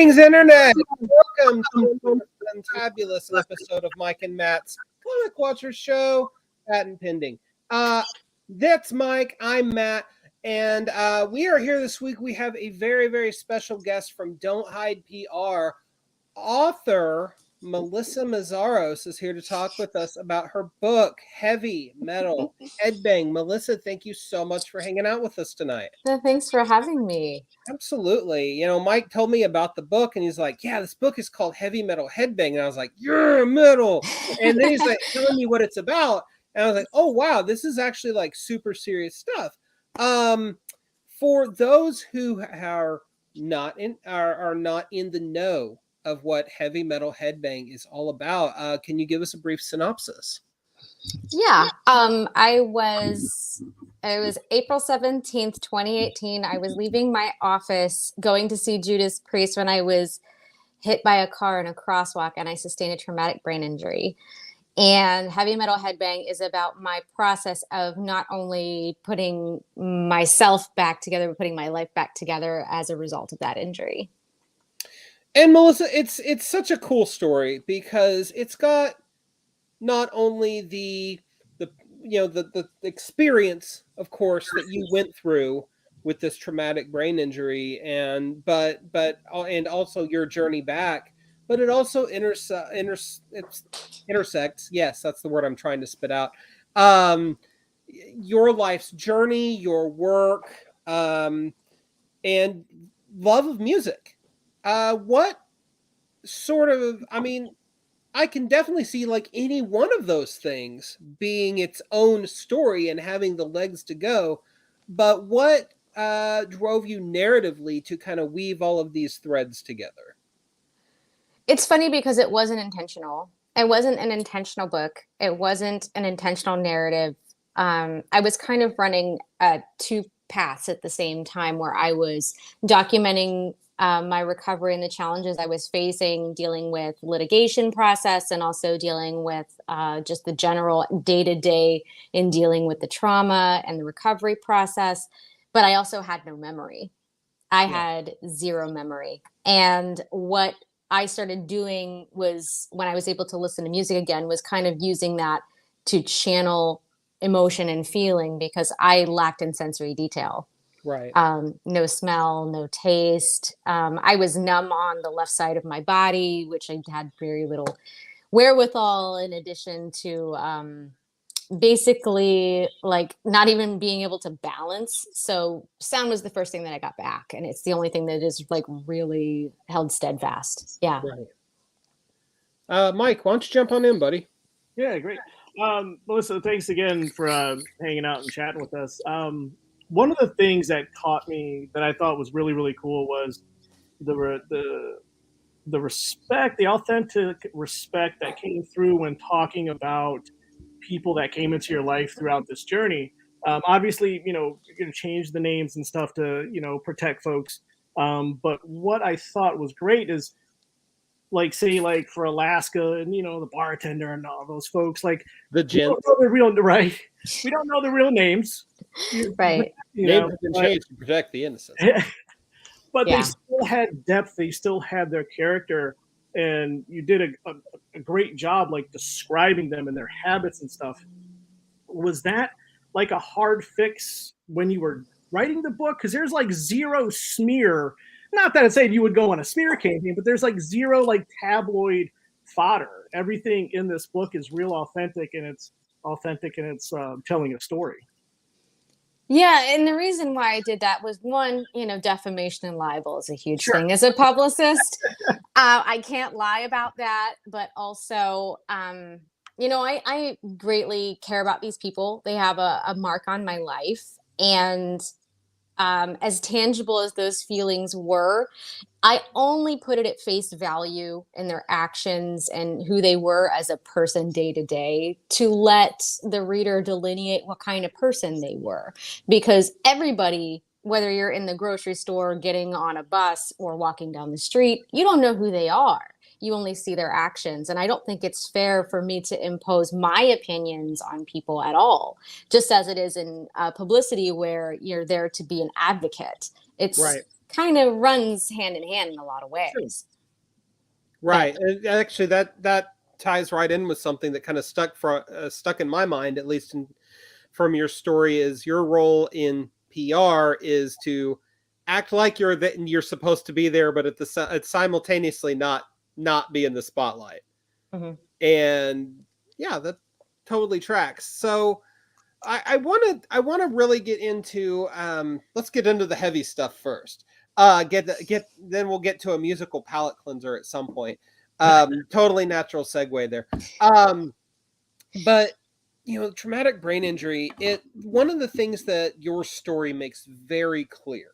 Greetings, Internet! Welcome to another fantabulous episode of Mike and Matt's Comic Watchers Show, Patent Pending. That's Mike, I'm Matt, and we are here this week. We have a very, very special guest from Don't Hide PR. Author Melissa Meszaros is here to talk with us about her book, Heavy Metal Headbang. Melissa, thank you so much for hanging out with us tonight. Thanks for having me. Absolutely. You know, Mike told me about the book and he's like, yeah, this book is called Heavy Metal Headbang. And I was like, you're metal. And then he's like telling me what it's about. And I was like, oh, wow, this is actually like super serious stuff. For those who are not in the know of what Heavy Metal Headbang is all about, can you give us a brief synopsis? Yeah. It was April 17th, 2018. I was leaving my office going to see Judas Priest when I was hit by a car in a crosswalk and I sustained a traumatic brain injury. And Heavy Metal Headbang is about my process of not only putting myself back together, but putting my life back together as a result of that injury. And Melissa, it's such a cool story because it's got not only the experience, of course, that you went through with this traumatic brain injury, and also your journey back, but it also intersects. Yes, that's the word I'm trying to spit out. Your life's journey, your work, and love of music. What sort of? I mean, I can definitely see like any one of those things being its own story and having the legs to go. But what drove you narratively to kind of weave all of these threads together? It's funny because it wasn't intentional. It wasn't an intentional book. It wasn't an intentional narrative. I was kind of running two paths at the same time where I was documenting my recovery and the challenges I was facing, dealing with litigation process and also dealing with just the general day-to-day in dealing with the trauma and the recovery process. But I also had no memory. I had zero memory. And what I started doing was, when I was able to listen to music again, was kind of using that to channel emotion and feeling because I lacked in sensory detail. Right. No smell, no taste. I was numb on the left side of my body, which I had very little wherewithal, in addition to basically like not even being able to balance. So sound was the first thing that I got back. And it's the only thing that is like really held steadfast. Yeah. Right. Mike, why don't you jump on in, buddy? Yeah, great. Melissa, thanks again for hanging out and chatting with us. One of the things that caught me that I thought was really, really cool was the respect, the authentic respect that came through when talking about people that came into your life throughout this journey. Obviously, you're going to change the names and stuff to, protect folks. But what I thought was great is, like, say, like for Alaska and, the bartender and all those folks, like the we don't know their real, right? We don't know the real names. Right. Names have been changed to protect the innocent. But they still had depth. They still had their character. And you did a great job, like, describing them and their habits and stuff. Was that like a hard fix when you were writing the book? Because there's like zero smear. Not that I'm saying you would go on a smear campaign, but there's like zero like tabloid fodder. Everything in this book is real authentic, and it's telling a story. Yeah, and the reason why I did that was, one, defamation and libel is a huge thing as a publicist. I can't lie about that, but also, I greatly care about these people. They have a mark on my life, and as tangible as those feelings were, I only put it at face value in their actions and who they were as a person day to day, to let the reader delineate what kind of person they were. Because everybody, whether you're in the grocery store, getting on a bus, or walking down the street, you don't know who they are. You only see their actions. And I don't think it's fair for me to impose my opinions on people at all, just as it is in publicity where you're there to be an advocate. It's kind of runs hand in hand in a lot of ways. Right. And actually, that ties right in with something that kind of stuck in my mind, at least from your story, is your role in PR is to act like you're supposed to be there, but it's simultaneously not be in the spotlight. Mm-hmm. And yeah, that totally tracks. So I want to really get into let's get into the heavy stuff first. Then we'll get to a musical palate cleanser at some point. Totally natural segue there. But traumatic brain injury, one of the things that your story makes very clear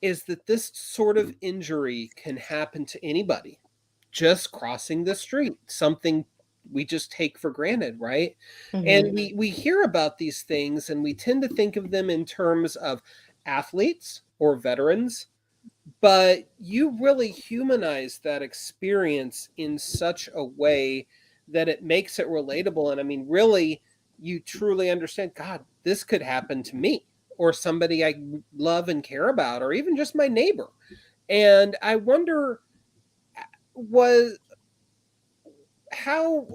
is that this sort of injury can happen to anybody just crossing the street, something we just take for granted, right? Mm-hmm. And we hear about these things and we tend to think of them in terms of athletes or veterans, but you really humanize that experience in such a way that it makes it relatable. And I mean, really, you truly understand, God, this could happen to me or somebody I love and care about, or even just my neighbor. And I wonder, how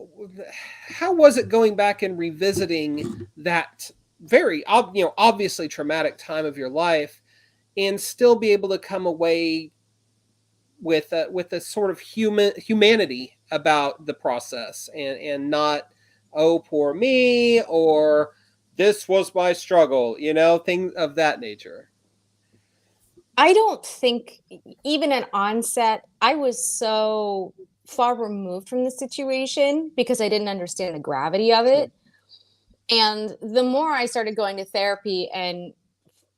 was it going back and revisiting that very obviously traumatic time of your life and still be able to come away with a sort of humanity about the process, and not, oh, poor me, or this was my struggle, things of that nature? I don't think, even at onset, I was so far removed from the situation because I didn't understand the gravity of it. And the more I started going to therapy and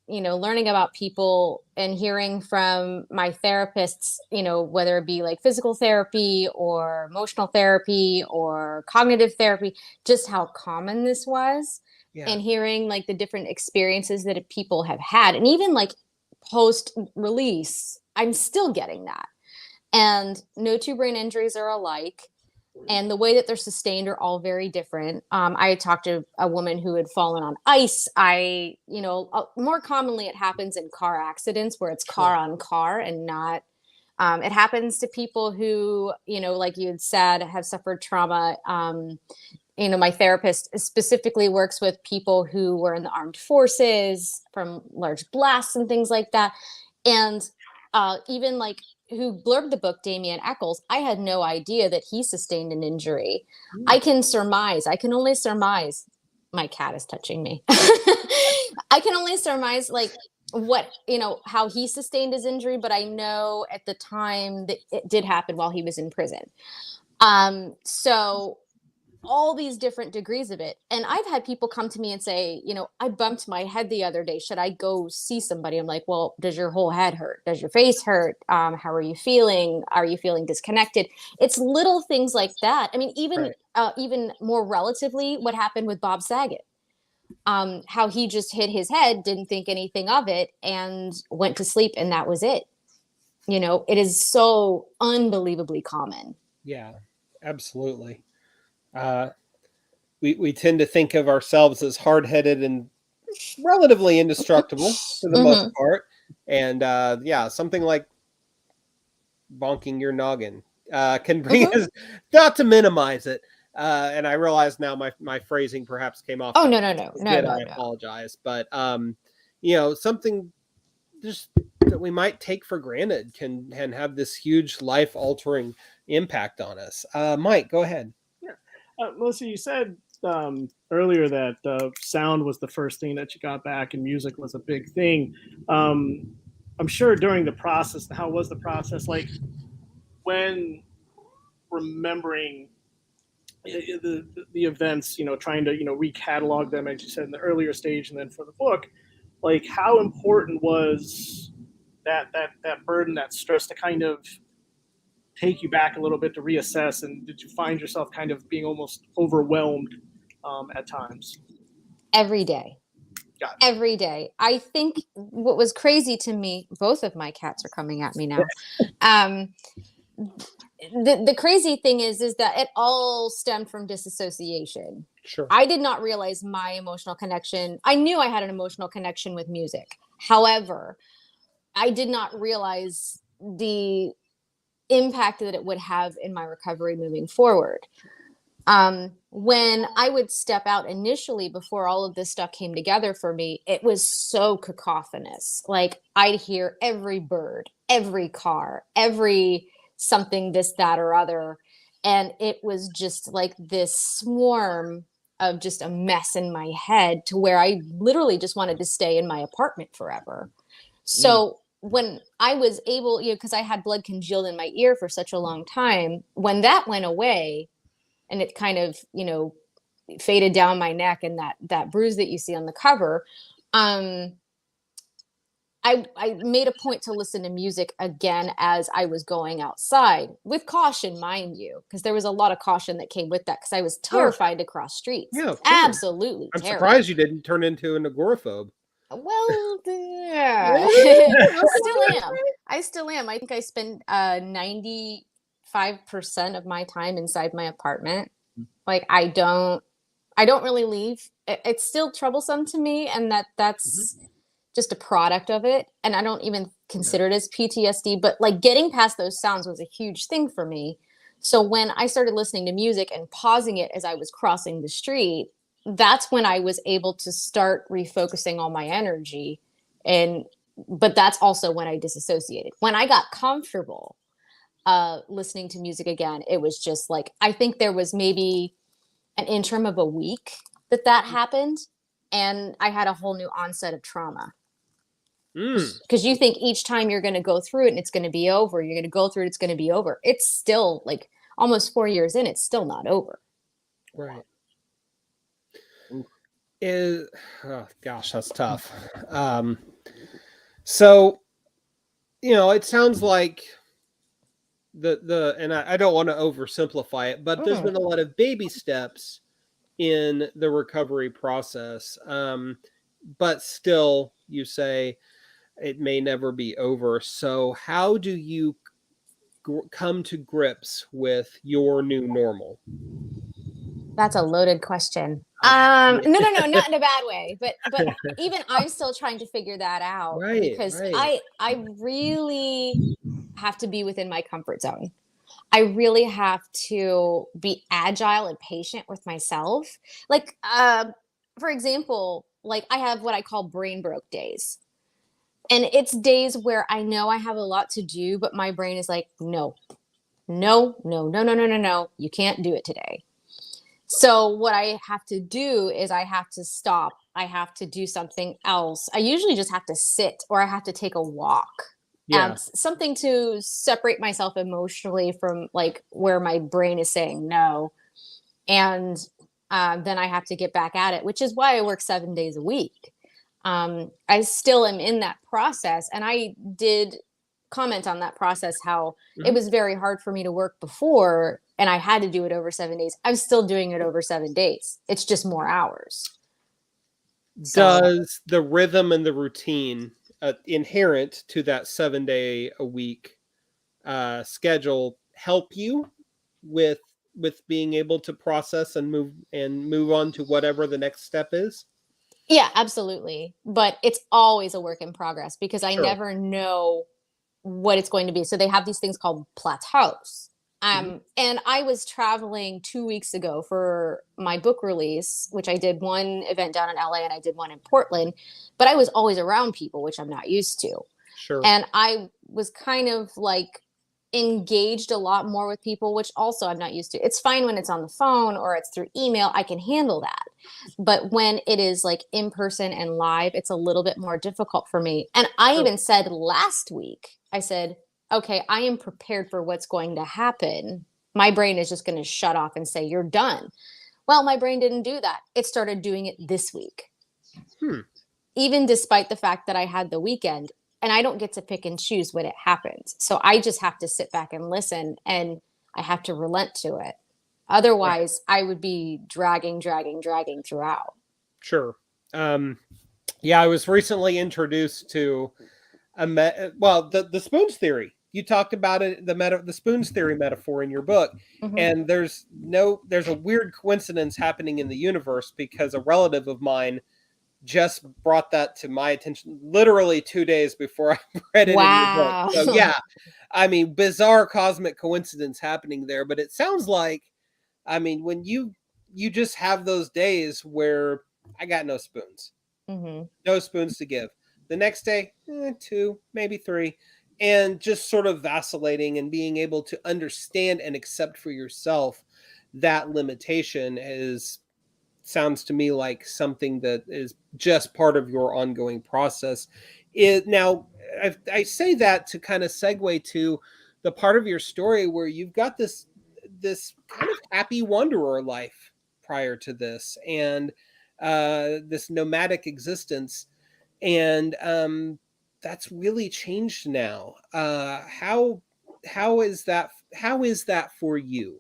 learning about people and hearing from my therapists, whether it be like physical therapy or emotional therapy or cognitive therapy, just how common this was. Yeah. And hearing like the different experiences that people have had, and even like post release, I'm still getting that. And no two brain injuries are alike. And the way that they're sustained are all very different. I had talked to a woman who had fallen on ice. More commonly it happens in car accidents where it's car on car and not. It happens to people who, like you had said, have suffered trauma. My therapist specifically works with people who were in the armed forces from large blasts and things like that. And even like who blurbed the book, Damien Eccles, I had no idea that he sustained an injury. I can only surmise. My cat is touching me. I can only surmise like what, how he sustained his injury, but I know at the time that it did happen while he was in prison. So all these different degrees of it. And I've had people come to me and say, I bumped my head the other day. Should I go see somebody? I'm like, well, does your whole head hurt? Does your face hurt? How are you feeling? Are you feeling disconnected? It's little things like that. I mean, even more relatively, what happened with Bob Saget, how he just hit his head, didn't think anything of it, and went to sleep, and that was it. It is so unbelievably common. Yeah, absolutely. We tend to think of ourselves as hard-headed and relatively indestructible for the most part. And something like bonking your noggin can bring us, not to minimize it. And I realize now my phrasing perhaps came off. Oh, no. I apologize. But, something just that we might take for granted can have this huge life-altering impact on us. Mike, go ahead. Melissa, you said earlier that sound was the first thing that you got back and music was a big thing. I'm sure during the process, how was the process like when remembering the events, trying to, recatalog them, as you said in the earlier stage, and then for the book, like how important was that burden, that stress to kind of take you back a little bit to reassess? And did you find yourself kind of being almost overwhelmed at times? Every day. Every day. I think what was crazy to me, both of my cats are coming at me now. The crazy thing is that it all stemmed from disassociation. Sure. I did not realize my emotional connection. I knew I had an emotional connection with music. However, I did not realize the impact that it would have in my recovery moving forward. When I would step out initially before all of this stuff came together for me, it was so cacophonous. Like I'd hear every bird, every car, every something, this, that, or other. And it was just like this swarm of just a mess in my head to where I literally just wanted to stay in my apartment forever. So when I was able, because I had blood congealed in my ear for such a long time, when that went away, and it kind of, faded down my neck and that bruise that you see on the cover, I made a point to listen to music again as I was going outside, with caution, mind you, because there was a lot of caution that came with that, because I was terrified to cross streets. Yeah, absolutely. I'm surprised you didn't turn into an agoraphobe. Well, yeah, I still am. I think I spend 95% of my time inside my apartment. Like I don't really leave. It's still troublesome to me, and that's just a product of it. And I don't even consider it as PTSD, but like getting past those sounds was a huge thing for me. So when I started listening to music and pausing it as I was crossing the street, that's when I was able to start refocusing all my energy. But that's also when I disassociated. When I got comfortable listening to music again, it was just like, I think there was maybe an interim of a week that happened, and I had a whole new onset of trauma. Because you think each time you're going to go through it and it's going to be over, you're going to go through it, it's going to be over. It's still like almost 4 years in, it's still not over. Right. Oh gosh, that's tough. So, it sounds like and I don't want to oversimplify it, but there's been a lot of baby steps in the recovery process. But still, you say it may never be over. So how do you come to grips with your new normal? That's a loaded question. No, not in a bad way, but even I'm still trying to figure that out, because I really have to be within my comfort zone. I really have to be agile and patient with myself. Like, for example, like I have what I call brain broke days. And it's days where I know I have a lot to do, but my brain is like, no, you can't do it today. So what I have to do is I have to stop. I have to do something else. I usually just have to sit, or I have to take a walk. Something to separate myself emotionally from like where my brain is saying no. And then I have to get back at it, which is why I work 7 days a week. I still am in that process. And I did comment on that process, how it was very hard for me to work before, and I had to do it over 7 days. I'm still doing it over 7 days. It's just more hours. Does the rhythm and the routine inherent to that 7 day a week schedule help you with being able to process and move on to whatever the next step is? Yeah, absolutely. But it's always a work in progress, because I never know what it's going to be. So they have these things called plateaus. And I was traveling 2 weeks ago for my book release, which I did one event down in LA and I did one in Portland, but I was always around people, which I'm not used to. Sure. And I was kind of like engaged a lot more with people, which also I'm not used to. It's fine when it's on the phone or it's through email. I can handle that. But when it is like in person and live, it's a little bit more difficult for me. And I even said last week, I said, okay, I am prepared for what's going to happen. My brain is just going to shut off and say, you're done. Well, my brain didn't do that. It started doing it this week. Even despite the fact that I had the weekend, and I don't get to pick and choose when it happens. So I just have to sit back and listen, and I have to relent to it. Otherwise, I would be dragging throughout. Sure. I was recently introduced to the spoons theory. You talked about it, the spoons theory metaphor in your book. And there's a weird coincidence happening in the universe, because a relative of mine just brought that to my attention literally 2 days before I read it in your book. Wow. So yeah, I mean, bizarre cosmic coincidence happening there, but it sounds like, I mean, when you just have those days where I got no spoons, no spoons to give. The next day, 2, maybe 3, and just sort of vacillating and being able to understand and accept for yourself that limitation sounds to me like something that is just part of your ongoing process. Now, I say that to kind of segue to the part of your story where you've got this kind of happy wanderer life prior to this, and this nomadic existence, and that's really changed now. How is that for you?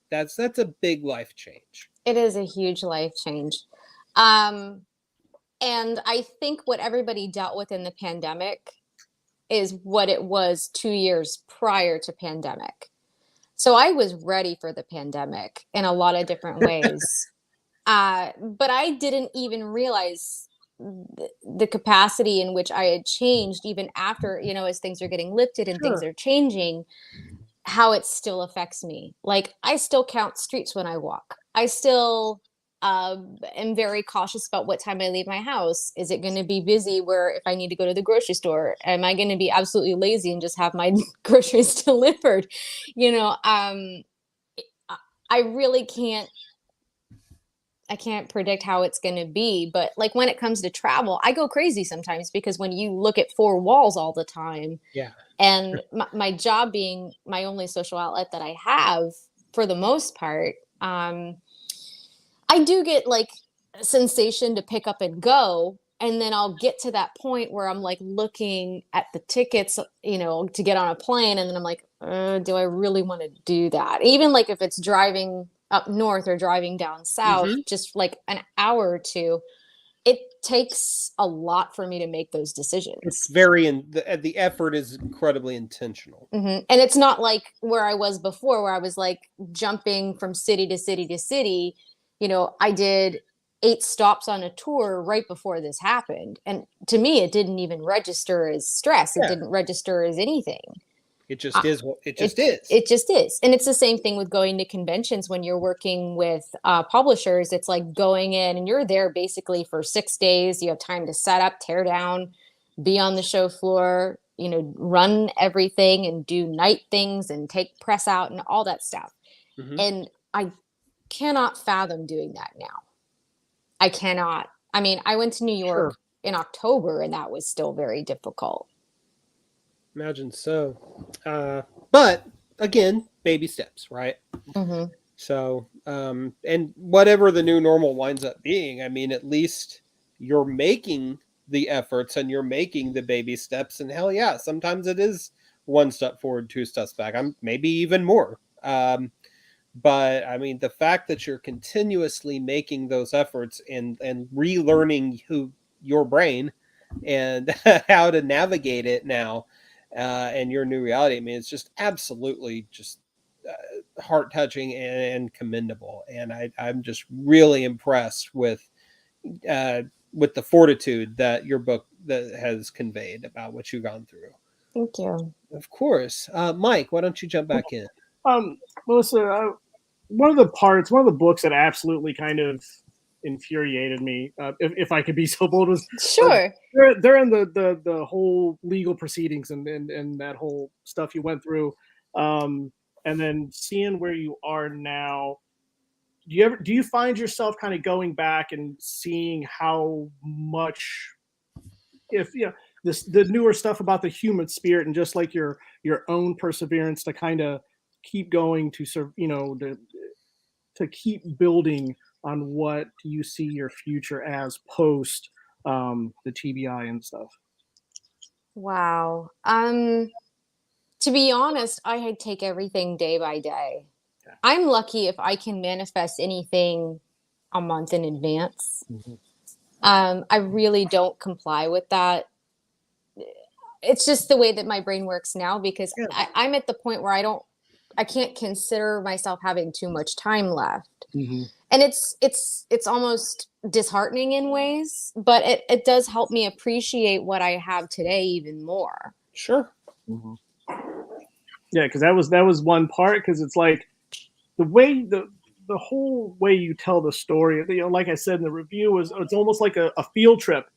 That's a big life change. It is a huge life change. And I think what everybody dealt with in the pandemic is what it was 2 years prior to pandemic. So I was ready for the pandemic in a lot of different ways. But I didn't even realize the capacity in which I had changed even after, as things are getting lifted and things Sure. are changing, how it still affects me. Like, I still count streets when I walk. I still am very cautious about what time I leave my house. Is it going to be busy where if I need to go to the grocery store, am I going to be absolutely lazy and just have my groceries delivered? I really can't I can't predict how it's going to be, but like when it comes to travel, I go crazy sometimes because when you look at 4 walls all the time, Yeah. and my job being my only social outlet that I have for the most part, I do get like a sensation to pick up and go. And then I'll get to that point where I'm like looking at the tickets, to get on a plane. And then I'm like, do I really want to do that? Even like if it's driving up north or driving down south, just like an hour or two, it takes a lot for me to make those decisions. It's the effort is incredibly intentional. And it's not like where I was before, where I was like jumping from city to city to city. I did 8 stops on a tour right before this happened. And to me, it didn't even register as stress. It didn't register as anything. It just is. It just is. It just is. And it's the same thing with going to conventions when you're working with publishers. It's like going in and you're there basically for 6 days. You have time to set up, tear down, be on the show floor, run everything and do night things and take press out and all that stuff. And I cannot fathom doing that now. I cannot. I mean, I went to New York in October and that was still very difficult. Imagine so. But again, baby steps, right? So, and whatever the new normal winds up being, I mean, at least you're making the efforts and you're making the baby steps. And hell yeah, sometimes it is 1 step forward, 2 steps back. I'm maybe even more. But I mean, the fact that you're continuously making those efforts and relearning your brain and how to navigate it now, and your new reality. I mean, it's just absolutely just heart touching and commendable. And I'm just really impressed with the fortitude that your book that has conveyed about what you've gone through. Thank you. Of course. Mike, why don't you jump back in? Melissa, one of the books that absolutely kind of infuriated me, if I could be so bold, was sure. They're in the whole legal proceedings and that whole stuff you went through, and then seeing where you are now. Do you find yourself kind of going back and seeing how much, if the newer stuff about the human spirit and just like your own perseverance to kind of keep going to serve, to keep building on what you see your future as post the TBI and stuff? Wow. To be honest, I take everything day by day. Yeah. I'm lucky if I can manifest anything a month in advance. I really don't comply with that. It's just the way that my brain works now because I'm at the point where I can't consider myself having too much time left. Mm-hmm. And it's almost disheartening in ways, but it does help me appreciate what I have today even more. Sure. Mm-hmm. Yeah, because that was one part, because it's like the way the whole way you tell the story, you know, like I said in the review, it's almost like a field trip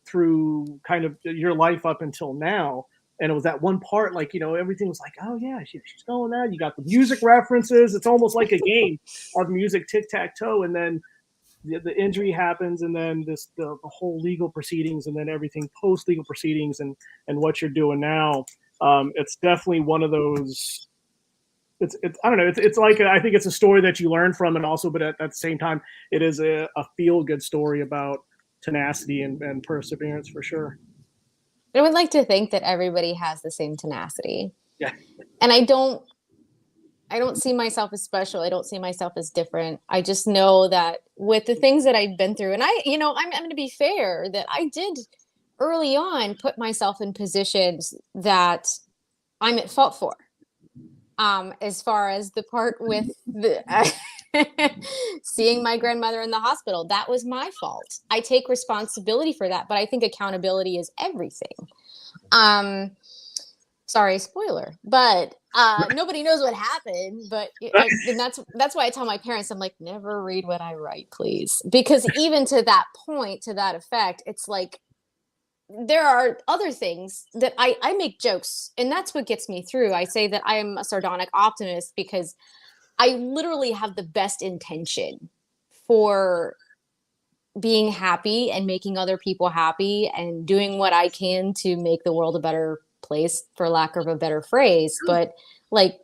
through kind of your life up until now. And it was that one part, like, you know, everything was like, oh yeah, she's going out. You got the music references. It's almost like a game of music, tic-tac-toe. And then the injury happens, and then the whole legal proceedings, and then everything post legal proceedings, and what you're doing now. It's definitely one of those. It's I don't know. It's like, I think it's a story that you learn from, and also, but at the same time, it is a feel good story about tenacity and perseverance for sure. I would like to think that everybody has the same tenacity. Yeah. And I don't see myself as special. I don't see myself as different. I just know that with the things that I've been through, and I'm going to be fair, that I did early on put myself in positions that I'm at fault for. As far as the part with the seeing my grandmother in the hospital, that was my fault. I take responsibility for that, but I think accountability is everything. Sorry, spoiler, but nobody knows what happened. But and that's why I tell my parents, I'm like, never read what I write, please, because even to that point, to that effect, it's like there are other things that I make jokes, and that's what gets me through. I say that I am a sardonic optimist because I literally have the best intention for being happy and making other people happy and doing what I can to make the world a better place, for lack of a better phrase. But like,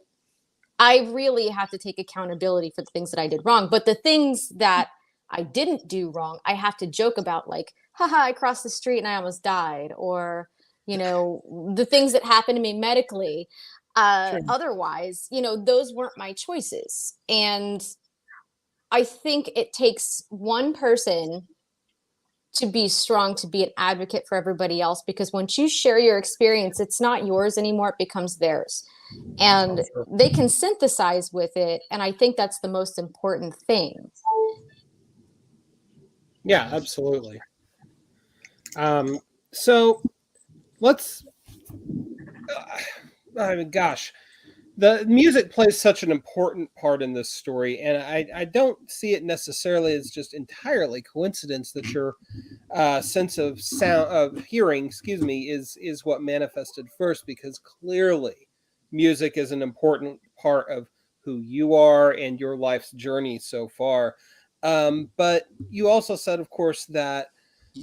I really have to take accountability for the things that I did wrong. But the things that I didn't do wrong, I have to joke about, like, haha, I crossed the street and I almost died. Or, the things that happened to me medically. Sure. Otherwise, those weren't my choices. And I think it takes one person to be strong, to be an advocate for everybody else, because once you share your experience, it's not yours anymore, it becomes theirs. And they can synthesize with it. And I think that's the most important thing. Yeah, absolutely. So let's, I mean, gosh, the music plays such an important part in this story, and I don't see it necessarily as just entirely coincidence that your sense of sound, of hearing, excuse me, is what manifested first, because clearly music is an important part of who you are and your life's journey so far. But you also said, of course, that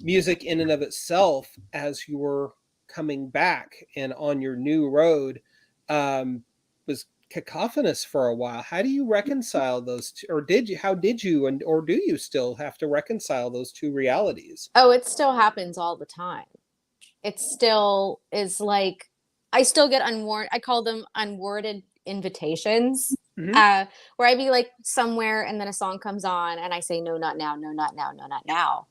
music in and of itself, as you were coming back and on your new road, was cacophonous for a while. How do you reconcile those two, or how did you, or do you still have to reconcile those two realities? Oh, it still happens all the time. It still is like, I still get I call them unworded invitations, Mm-hmm. where I'd be like somewhere and then a song comes on and I say, no, not now, no, not now, no, not now.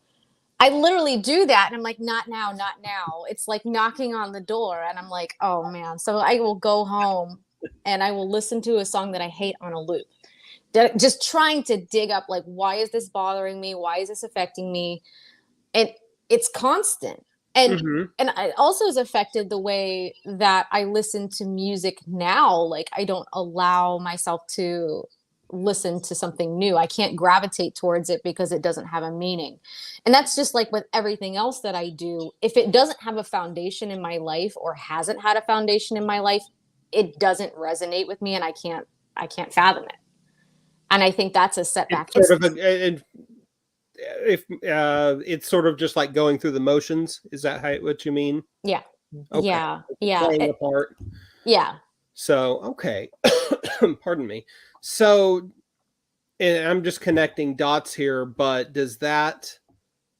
I literally do that. And I'm like, not now, not now. It's like knocking on the door. And I'm like, oh man. So I will go home and I will listen to a song that I hate on a loop. Just trying to dig up, like, why is this bothering me? Why is this affecting me? And it's constant. And it also has affected the way that I listen to music now. Like, I don't allow myself to listen to something new. I can't gravitate towards it because it doesn't have a meaning. And that's just like with everything else that I do. If it doesn't have a foundation in my life, or hasn't had a foundation in my life, it doesn't resonate with me, and I can't fathom it. And I think that's a setback. It's sort of it's sort of just like going through the motions. Is that what you mean? Yeah. Okay. Yeah. Playing a part. Yeah. So, okay. Pardon me. So, and I'm just connecting dots here, but does that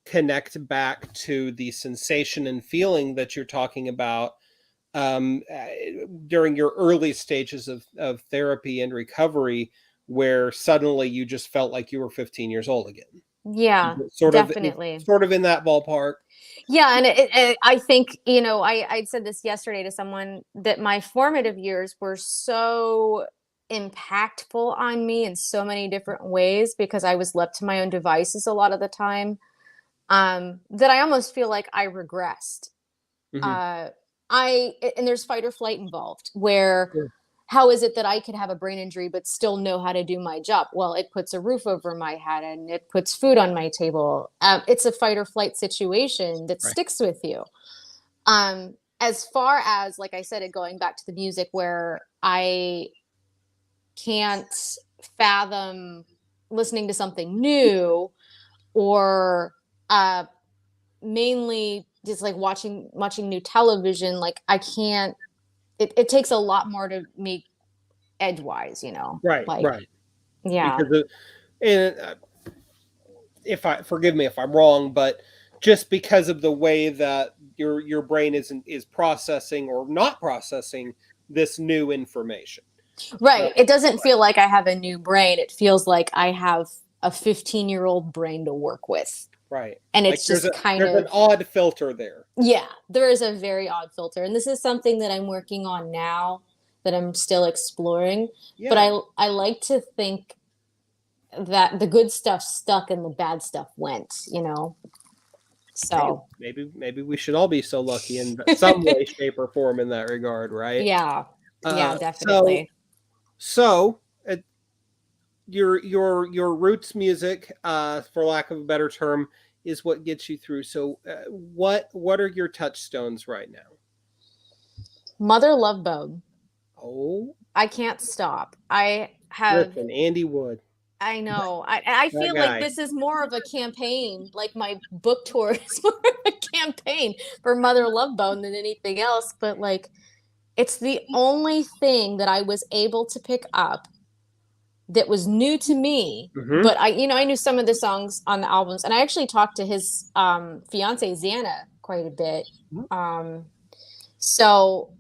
connect back to the sensation and feeling that you're talking about during your early stages of therapy and recovery, where suddenly you just felt like you were 15 years old again? Yeah, Sort definitely. of in that ballpark. Yeah, and I think, you know, I said this yesterday to someone that my formative years were so impactful on me in so many different ways because I was left to my own devices a lot of the time, that I almost feel like I regressed. Mhm. Uh, and there's fight or flight involved, where Sure. how is it that I could have a brain injury but still know how to do my job? Well, it puts a roof over my head and it puts food on my table. It's a fight or flight situation that Right. sticks with you. As far as, like I said, it going back to the music, where I can't fathom listening to something new, or uh, mainly just like watching new television. Like I can't. It takes a lot more to make edgewise, you know. Right, Like, right. yeah. Because and if I forgive me if I'm wrong, but just because of the way that your brain is processing or not processing this new information. Right. It doesn't feel like I have a new brain. It feels like I have a 15-year-old brain to work with. Right. And Like it's just kind there's an of, odd filter there. yeah, there is a very odd filter. And this is something that I'm working on now, that I'm still exploring. But Yeah. I like to think that the good stuff stuck and the bad stuff went, you know. Hey, So maybe we should all be so lucky in some way, shape, or form in that regard, right? yeah. Yeah, Uh, so definitely. so uh, your roots music, for lack of a better term, is what gets you through. So what are your touchstones right now? Mother Love Bone. Oh, I can't stop. listen, Andy Wood, I know. I that feel like guy. this is more of a campaign, like my book tour is more of a campaign for Mother Love Bone than anything else. But like, it's the only thing that I was able to pick up that was new to me. Hmm. But I knew some of the songs on the albums, and I actually talked to his fiance Xana quite a bit. Um, so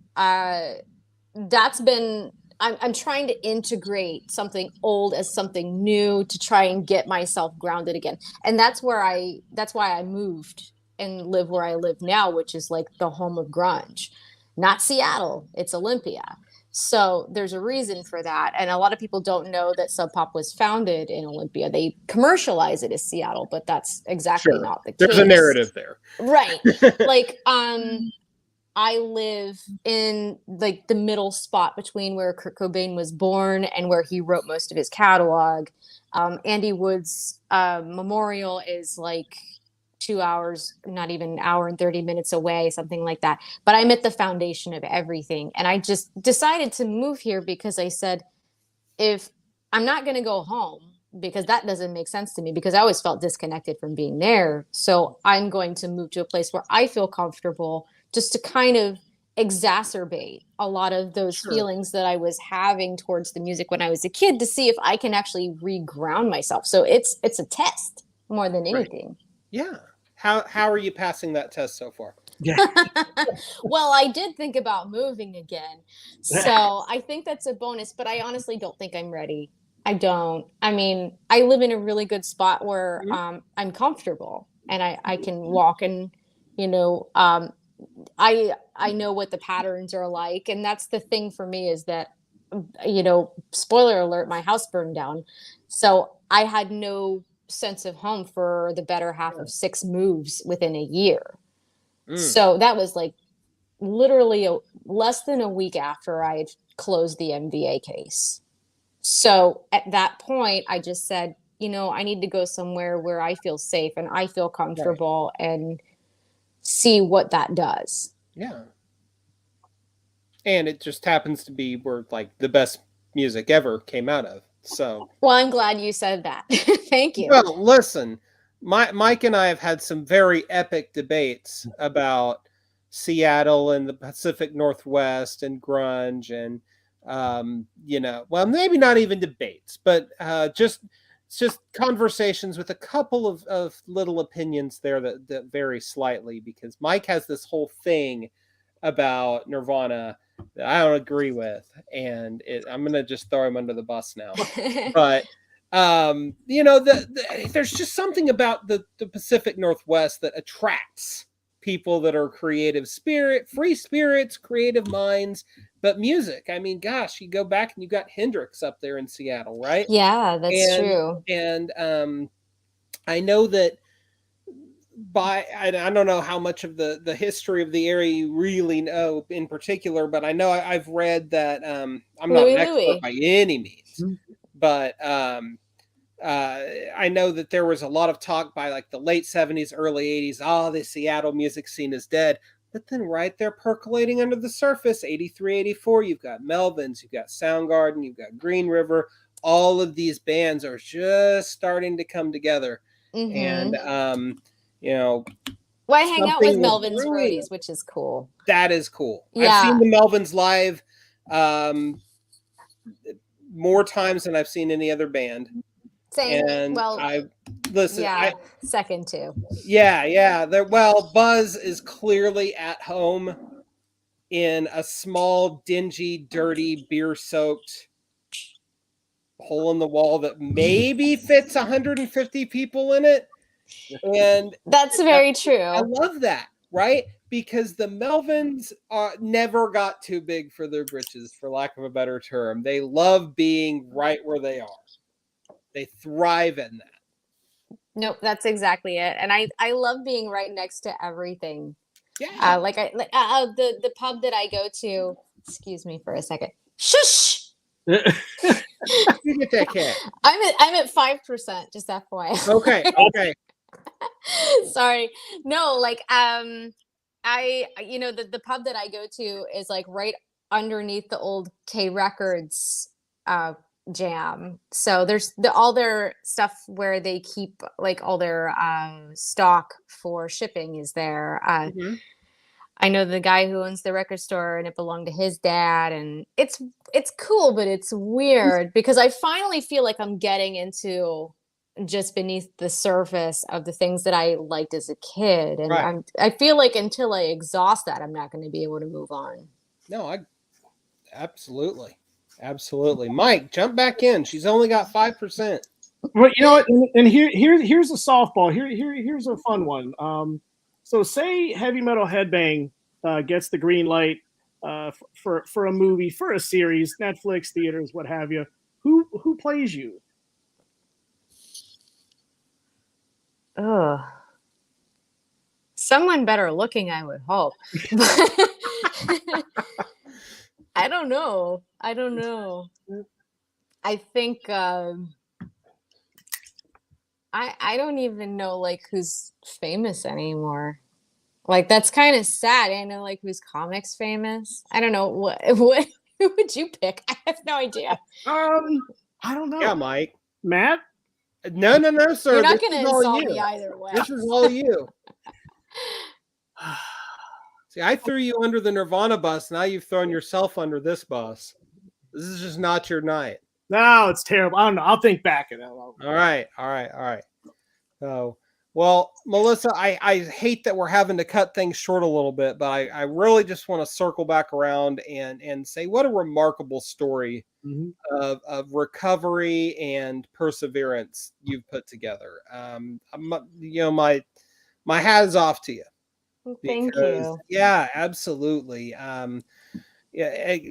that's been I'm trying to integrate something old as something new to try and get myself grounded again. And that's why I moved and live where I live now, which is like the home of grunge. Not Seattle, it's Olympia. So there's a reason for that. And a lot of people don't know that Sub Pop was founded in Olympia. They commercialize it as Seattle, but that's exactly Sure, not the there's a case. narrative there. Right. Like I live in like the middle spot between where Kurt Cobain was born and where he wrote most of his catalog. Andy Wood's memorial is like 2 hours, not even an hour and 30 minutes away, something like that. But I'm at the foundation of everything. And I just decided to move here because I said, if I'm not going to go home, because that doesn't make sense to me, because I always felt disconnected from being there. So I'm going to move to a place where I feel comfortable, just to kind of exacerbate a lot of those Sure. feelings that I was having towards the music when I was a kid, to see if I can actually reground myself. So it's a test more than Right. anything. Yeah. How are you passing that test so far? Yeah. Well, I did think about moving again. So I think that's a bonus, but I honestly don't think I'm ready. I don't. I mean, I live in a really good spot where Mhm. I'm comfortable and I can walk, and you know, I know what the patterns are like. And that's the thing for me, is that, you know, spoiler alert, my house burned down. So I had no sense of home for the better half of 6 moves within a year. Mm. So that was like literally less than a week after I had closed the MVA case. So at that point, I just said, you know, I need to go somewhere where I feel safe and I feel Right. comfortable, and see what that does. Yeah. And it just happens to be where like the best music ever came out of. So, Well, I'm glad you said that. Thank you. well, listen, Mike and I have had some very epic debates about Seattle and the Pacific Northwest and grunge and well, maybe not even debates, but just conversations with a couple of little opinions there that vary slightly, because Mike has this whole thing about Nirvana that I don't agree with, and I'm gonna just throw him under the bus now. But there's just something about the Pacific Northwest that attracts people that are free spirits, creative minds. But music, I mean, gosh, you go back and you got Hendrix up there in Seattle, right? Yeah, that's And true. I know that I don't know how much of the history of the area you really know in particular, but I know I've read that I'm not an expert by any means, but I know that there was a lot of talk by like the late 70s, early 80s. Oh, the Seattle music scene is dead. But then right there percolating under the surface, 83, 84, you've got Melvins, you've got Soundgarden, you've got Green River. All of these bands are just starting to come together. And, well, I hang out with Melvins roadies, which is cool. That is cool. Yeah. I've seen the Melvins live more times than I've seen any other band. Same. And second too. Yeah. Buzz is clearly at home in a small, dingy, dirty, beer-soaked hole in the wall that maybe fits 150 people in it. And that's very true. I love that, right? Because the Melvins never got too big for their britches, for lack of a better term. They love being right where they are. They thrive in that. Nope, that's exactly it. And I love being right next to everything. Yeah. The pub that I go to. Excuse me for a second. Shush. You get that cat. I'm at 5%. Just FYI. Okay. Sorry. No, the pub that I go to is like right underneath the old K Records jam. So there's all their stuff where they keep like all their stock for shipping is there. I know the guy who owns the record store, and it belonged to his dad, and it's cool, but it's weird because I finally feel like I'm getting into just beneath the surface of the things that I liked as a kid, and I feel like until I exhaust that, I'm not going to be able to move on. No, absolutely. Mike, jump back in. She's only got 5%. Well, you know what? And here's a softball. Here's a fun one. So say Heavy Metal Headbang gets the green light for a movie, for a series, Netflix, theaters, what have you. Who plays you? Someone better looking, I would hope. I don't know. I think I don't even know like who's famous anymore. Like that's kind of sad. I know like who's comics famous. I don't know what who would you pick? I have no idea. I don't know. Yeah, Mike. Matt? No, sir. You're not going to insult me either way. This is all you. See, I threw you under the Nirvana bus. Now you've thrown yourself under this bus. This is just not your night. No, it's terrible. I don't know. I'll think back at it. All right. So, well, Melissa, I hate that we're having to cut things short a little bit, but I really just want to circle back around and say what a remarkable story of recovery and perseverance you've put together. My hat is off to you. Thank you. Yeah, absolutely.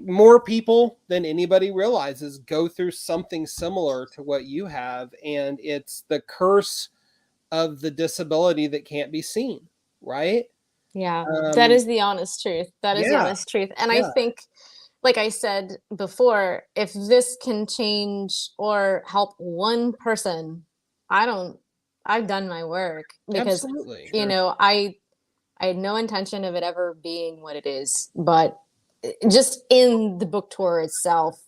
More people than anybody realizes go through something similar to what you have, and it's the curse of the disability that can't be seen, right? Yeah, that is the honest truth. The honest truth. And I think, like I said before, if this can change or help one person, I've done my work, because absolutely. I had no intention of it ever being what it is, but just in the book tour itself,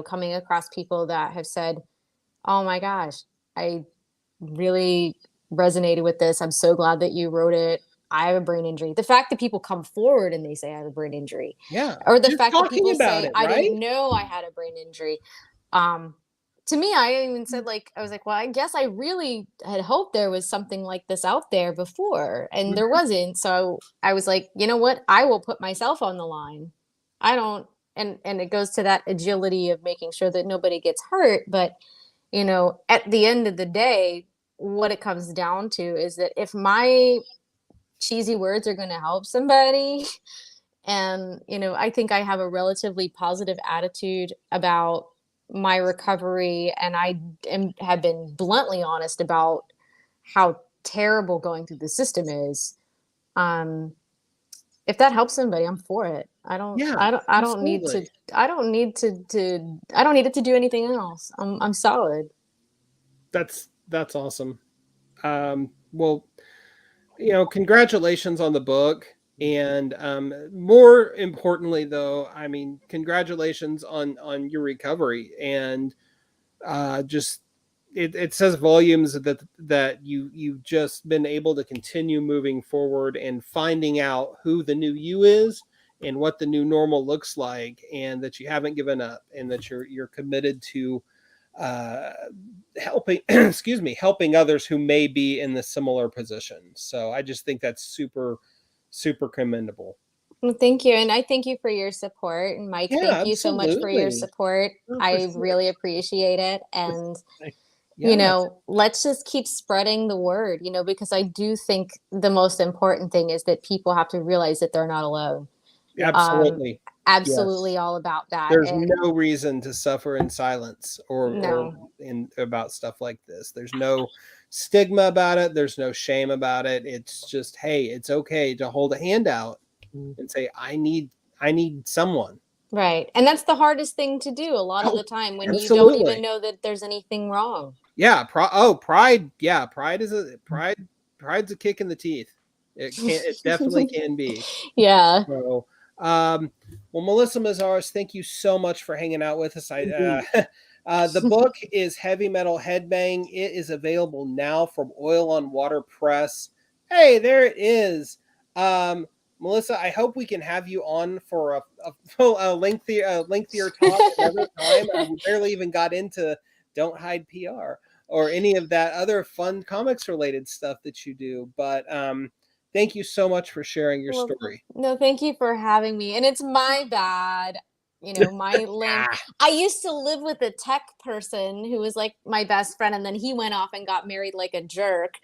coming across people that have said, oh my gosh, I really resonated with this. I'm so glad that you wrote it. I have a brain injury. The fact that people come forward and they say I have a brain injury. Yeah. Or the fact that people say, right? I didn't know I had a brain injury. To me, I even said, I was like, well, I guess I really had hoped there was something like this out there before, and there wasn't. So I was like, you know what? I will put myself on the line. And it goes to that agility of making sure that nobody gets hurt. But you know, at the end of the day, what it comes down to is that if my cheesy words are going to help somebody, and, you know, I think I have a relatively positive attitude about my recovery, and have been bluntly honest about how terrible going through the system is. Um, if that helps somebody, I'm for it. Yeah, I don't need to, absolutely. I don't need it to do anything else. I'm solid. That's awesome. Well, you know, congratulations on the book. And more importantly, though, I mean, congratulations on your recovery. And just it says volumes that you've just been able to continue moving forward and finding out who the new you is and what the new normal looks like, and that you haven't given up, and that you're committed to uh, helping excuse me, helping others who may be in the similar position. So I just think that's super commendable. Well, thank you. And I thank you for your support. And Mike, Yeah, thank you so much for your absolutely. support. Oh, for I sure. really appreciate it. And, you Yeah, know, let's just keep spreading the word, you know, because I do think the most important thing is that people have to realize that they're not alone. Yeah. Um, absolutely. Absolutely Yes. all about that. There's And no reason to suffer in silence or no, in about stuff like this. There's no stigma about it. There's no shame about it. It's just, hey, it's okay to hold a hand out Mm. and say, I need someone. right. And that's the hardest thing to do a lot of Oh, the time when you don't even absolutely. know that there's anything wrong. Yeah. Pride. Yeah. Pride's a kick in the teeth. It definitely can be. Yeah. So, well, Melissa Mazzaros, thank you so much for hanging out with us. Indeed. The book is Heavy Metal Headbang. It is available now from Oil on Water Press. Hey, there it is. Melissa, I hope we can have you on for a lengthier talk another time. We barely even got into Don't Hide PR or any of that other fun comics related stuff that you do. But thank you so much for sharing your Well, story. no, thank you for having me. And it's my bad. You know, my lame. Ah, I used to live with a tech person who was like my best friend, and then he went off and got married like a jerk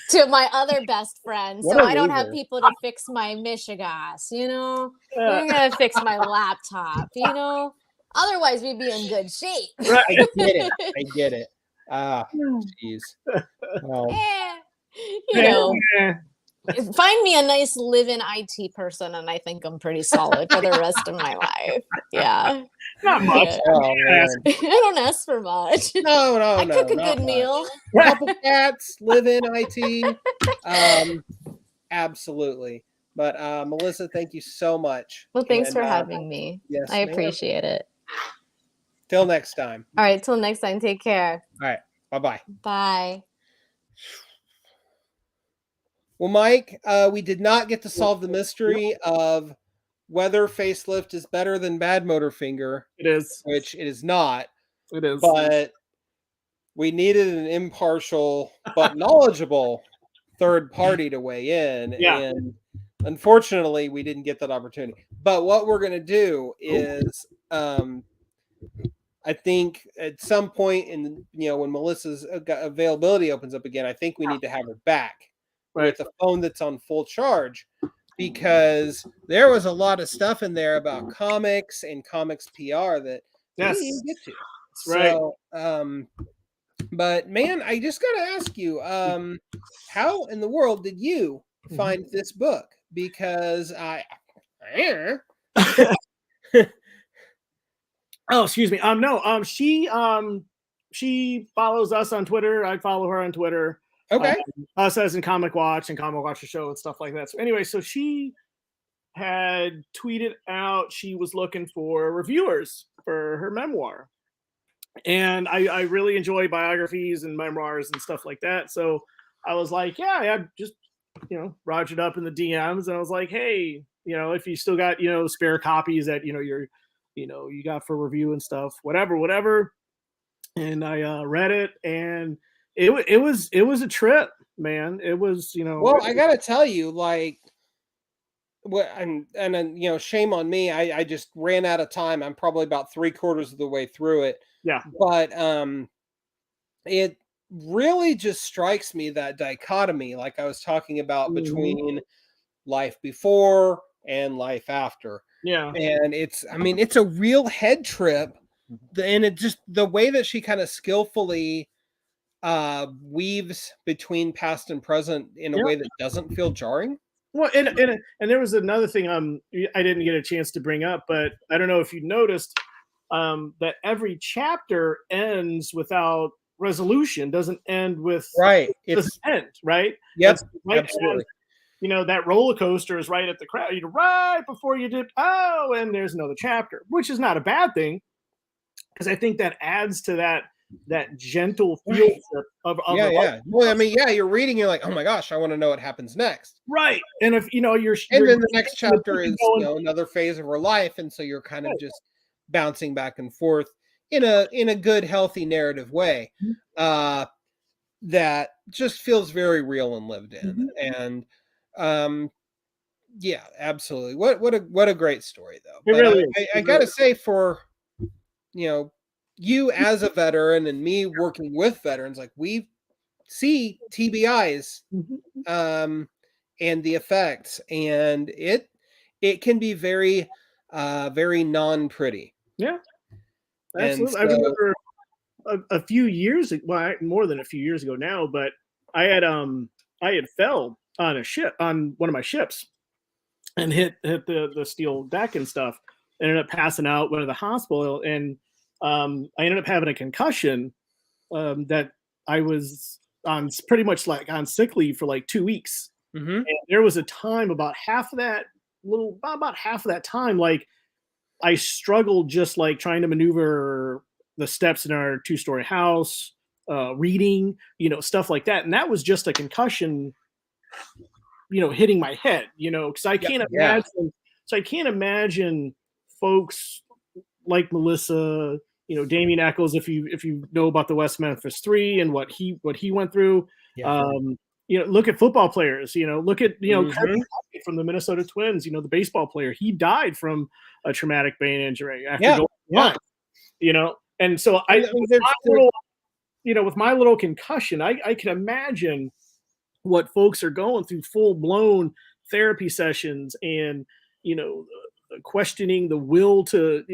to my other best friend. what So a I don't have loser. people to fix my Michigas, you know? Uh, They're gonna fix my laptop, you know? Otherwise, we'd be in good shape. right. I get it. I get it. Ah, jeez. Well, Eh, you know, Eh, find me a nice live-in IT person, and I think I'm pretty solid for the rest of my life. Yeah. Not much. Yeah. oh man. I don't ask for much. No, I cook a not good much. meal. Couple cats, live in IT. Um, absolutely. But Melissa, thank you so much. Well, thanks And for having me. I yes, ma'am. appreciate it. Till next time. All right, till next time, take care. All right. Bye-bye. Bye. Well, Mike, we did not get to solve the mystery of whether facelift is better than bad motor finger, It is. which it is not, It is. but we needed an impartial but knowledgeable third party to weigh in. Yeah. And unfortunately, we didn't get that opportunity. But what we're going to do is, I think at some point in, when Melissa's availability opens up again, I think we need to have her back Right. with a phone that's on full charge, because there was a lot of stuff in there about comics and comics PR that we Yes. didn't get to. That's right. So, but man, I just got to ask you, how in the world did you find this book? Because Oh, excuse me. No. She follows us on Twitter. I follow her on Twitter. okay, Us as in Comic Watch and Comic Watch the Show and stuff like that. So anyway, so she had tweeted out she was looking for reviewers for her memoir. And I really enjoy biographies and memoirs and stuff like that. So I was like, yeah, I just, rogered up in the DMs, and I was like, hey, if you still got, spare copies that, you got for review and stuff, whatever. And I read it, and it was a trip, man. It was, well, I gotta tell you, like, what, and shame on me. I just ran out of time. I'm probably about 3/4 of the way through it. yeah, But it really just strikes me, that dichotomy, like I was talking about, between life before and life after. Yeah. And I mean, it's a real head trip. And it just, the way that she kind of skillfully weaves between past and present in a Yeah. way that doesn't feel jarring. Well, and there was another thing I didn't get a chance to bring up, but I don't know if you noticed that every chapter ends without resolution, doesn't end with Right. doesn't end, right? Yep, It's right absolutely. as, that roller coaster is right at the crowd, right before you dip. Oh, and there's another chapter, which is not a bad thing, because I think that adds to that gentle feel Right. of Yeah, a yeah. Well, I mean, yeah, you're reading, you're like, oh my gosh, I want to know what happens next. right. And if you're And then the next chapter is, going, another phase of her life, and so you're kind of just bouncing back and forth in a good, healthy narrative way. That just feels very real and lived in. And yeah, absolutely. What a great story, though. it But really is. I gotta say, for you as a veteran and me working with veterans, like, we see TBIs and the effects, and it can be very very non-pretty. Yeah, And absolutely. I so, remember a few years, well, more than a few years ago now, but I had fell on a ship, on one of my ships, and hit the steel deck and stuff. Ended up passing out, went to the hospital, and I ended up having a concussion that I was on, pretty much like on sick leave for like 2 weeks. mhm, And there was a time about about half of that time, like I struggled just like trying to maneuver the steps in our 2-story house, reading, stuff like that. And that was just a concussion, hitting my head, because I can't yeah, imagine. So I can't imagine folks like Melissa, Damien Eccles, if you know about the West Memphis Three and what he went through. yeah. Look at football players. Look at Kobe Mhm. Bryant from the Minnesota Twins. The baseball player. He died from a traumatic brain injury after Yeah, going yeah. blind. And so And with my little concussion, I can imagine what folks are going through, full blown therapy sessions, and questioning the will to,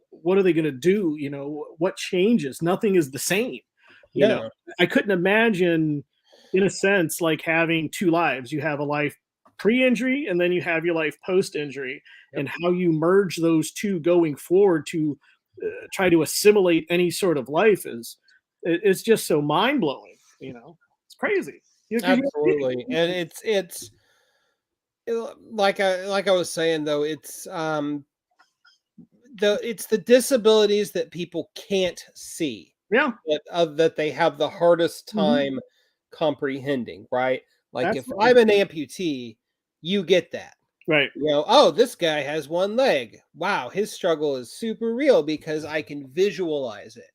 what are they going to do, what changes, nothing is the same. you know no. I couldn't imagine, in a sense, like having two lives. You have a life pre-injury, and then you have your life post-injury. Yep. And how you merge those two going forward to try to assimilate any sort of life it's just so mind-blowing. It's crazy. Absolutely. And it's like I was saying, though, it's the disabilities that people can't see, Yeah, that they have the hardest Mhm. time comprehending, right? Like, if absolutely. I'm an amputee, you get that. Right. Oh, this guy has one leg. Wow, his struggle is super real because I can visualize it.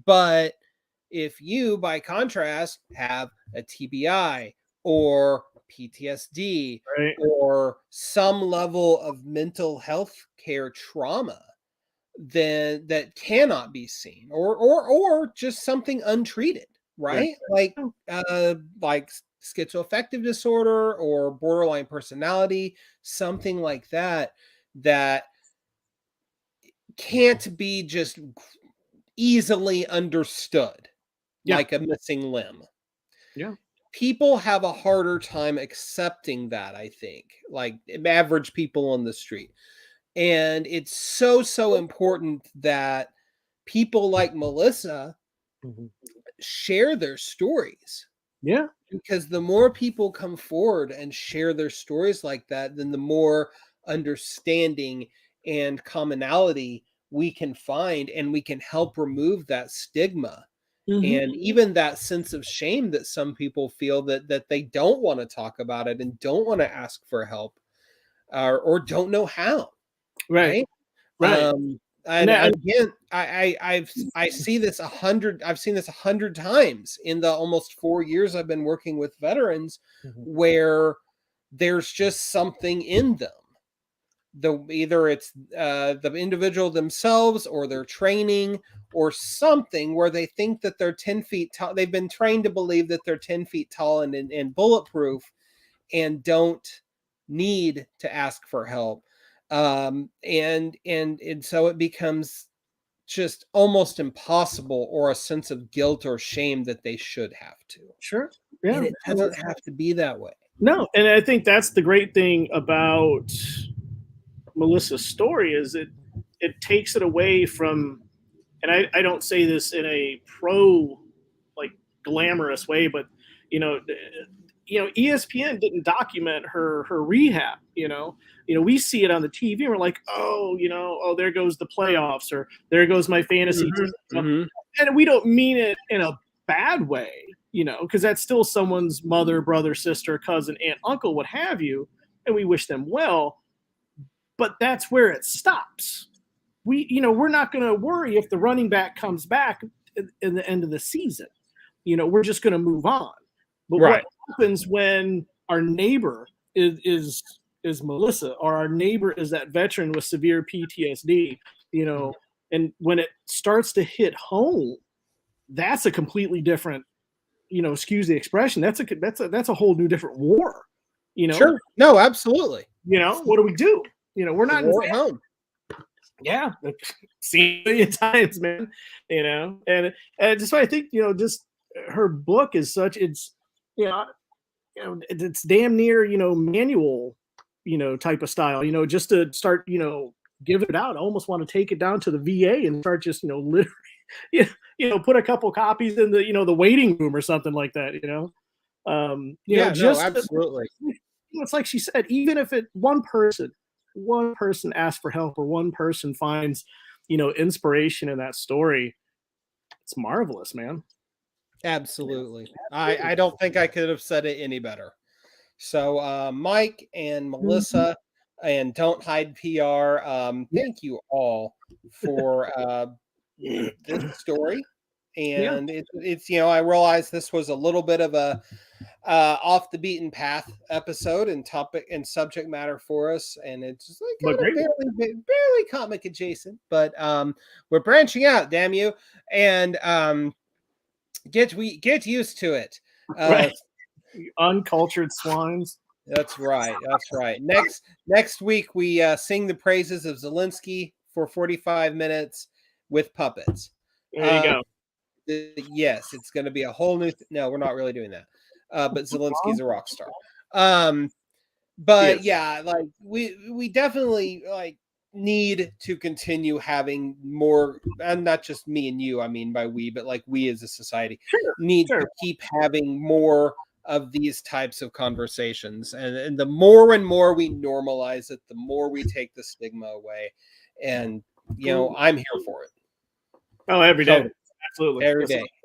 But if you, by contrast, have a TBI or PTSD Right. or some level of mental health care trauma, then that cannot be seen, or just something untreated, Right. right? Like schizoaffective disorder or borderline personality, something like that, that can't be just easily understood, Yeah. like a missing limb. Yeah. People have a harder time accepting that, I think, like average people on the street. And it's so important that people like Melissa Mhm. share their stories, Yeah. because the more people come forward and share their stories like that, then the more understanding and commonality we can find, and we can help remove that stigma Mhm. and even that sense of shame that some people feel, that they don't want to talk about it and don't want to ask for help, or don't know how, Right. right? Right. And And that, again, I see this 100. I've seen this 100 times in the almost 4 years I've been working with veterans, Mhm. where there's just something in them either it's the individual themselves or their training or something where they think that they're 10 feet tall. They've been trained to believe that they're 10 feet tall and bulletproof and don't need to ask for help. And so it becomes just almost impossible, or a sense of guilt or shame that they should have to. Sure. Yeah. And it doesn't have to be that way. No. And I think that's the great thing about Melissa's story is it takes it away from, and I don't say this in a pro like glamorous way, but ESPN didn't document her rehab. We see it on the TV and we're like, oh, there goes the playoffs, or there goes my fantasy team. And we don't mean it in a bad way, because that's still someone's mother, brother, sister, cousin, aunt, uncle, what have you, and we wish them well. But that's where it stops. We're not going to worry if the running back comes back in the end of the season. We're just going to move on. But what happens when our neighbor is Melissa, or our neighbor is that veteran with severe PTSD, and when it starts to hit home, that's a completely different, excuse the expression, that's a whole new different war. Sure. No, absolutely. What do we do? We're not war at home. Yeah, seen a million times, man. And just why I think just her book is such, it's it's damn near manual type of style. Just to start give it out. I almost want to take it down to the VA and start just literally put a couple copies in the the waiting room or something like that. Absolutely. It's like she said, even if one person asks for help, or one person finds inspiration in that story, it's marvelous, man. Absolutely. I don't think I could have said it any better. So Mike and Melissa and Don't Hide PR, thank you all for this story. And it's I realized this was a little bit of a off the beaten path episode and topic and subject matter for us, and it's just like kind of barely comic adjacent, but we're branching out, damn you, and get used to it. Uncultured swines. That's right. Next week we sing the praises of Zelensky for 45 minutes with puppets. There you go. Yes, it's going to be a whole new. No, we're not really doing that. But Zelensky's a rock star. But yeah, like we definitely need to continue having more, and not just me and you. I mean by we, but like we as a society need to keep having more of these types of conversations, and the more and more we normalize it, the more we take the stigma away. And I'm here for it. Oh, every day. Absolutely.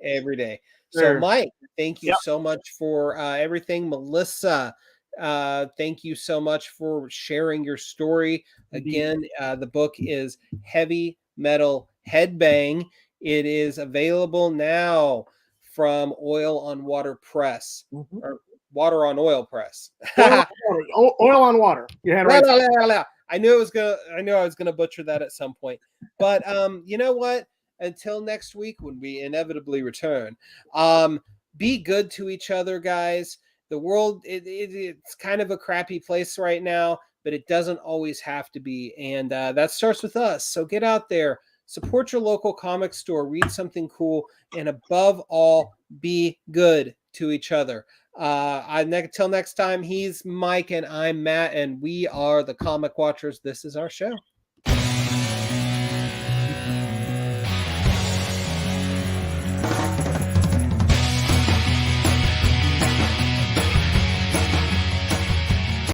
Every day. So Mike, thank you so much for everything. Melissa, thank you so much for sharing your story. Again, the book is Heavy Metal Headbang. It is available now from Oil on Water Press, or Water on Oil Press. Oil on Water. You had right. I knew I was gonna butcher that at some point. But you know what? Until next week, when we inevitably return, be good to each other, guys. The world, it's kind of a crappy place right now, but it doesn't always have to be. And that starts with us. So get out there, support your local comic store, read something cool, and above all, be good to each other. Until next time, he's Mike and I'm Matt, and we are the Comic Watchers. This is our show.